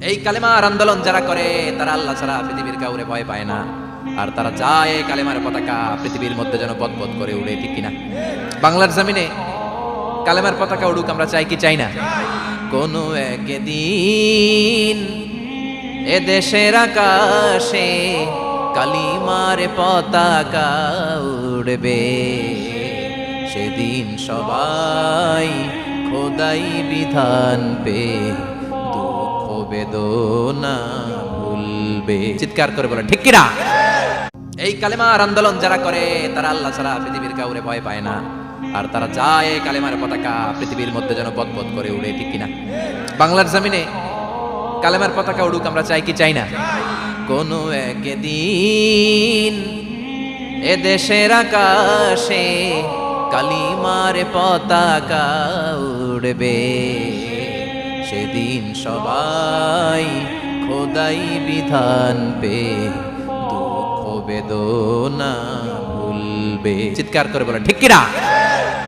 এই কালেমার আন্দোলন যারা করে তারা আল্লাহ ছাড়া পৃথিবীর কাউরে ভয় পায় না, আর তারা চায় এই কালেমার পতাকা পৃথিবীর মধ্যে যেন পথ করে উড়ে, ঠিক কিনা? বাংলার জমিনে কালেমার পতাকা উড়ুক, আমরা চাই কি চাই না? কোন একদিন এ দেশের আকাশে কালিমার পতাকা উড়বে, সেদিন সবাই খোদাই বিধান পে দুঃখ বেদনা ভুলবে। চিৎকার করে বলেন ঠিক কিনা? এই কালেমার আন্দোলন যারা করে তারা আল্লাহ ছাড়া পৃথিবীর কাউরে ভয় পায় না, আর তারা চায় এই কালেমার পতাকা পৃথিবীর মধ্যে যেন পথ করে উড়ে, ঠিক কিনা? বাংলার জমিনে কালেমার পতাকা উড়ুক, আমরা চাই কি চাই না? কোন একদিন এ দেশের আকাশে কালিমার পতাকা উড়বে, সেদিন সবাই খোদাই বিধান পে দুঃখ বেদনা ভুলবে। চিৎকার করে বলেন ঠিক কিনা?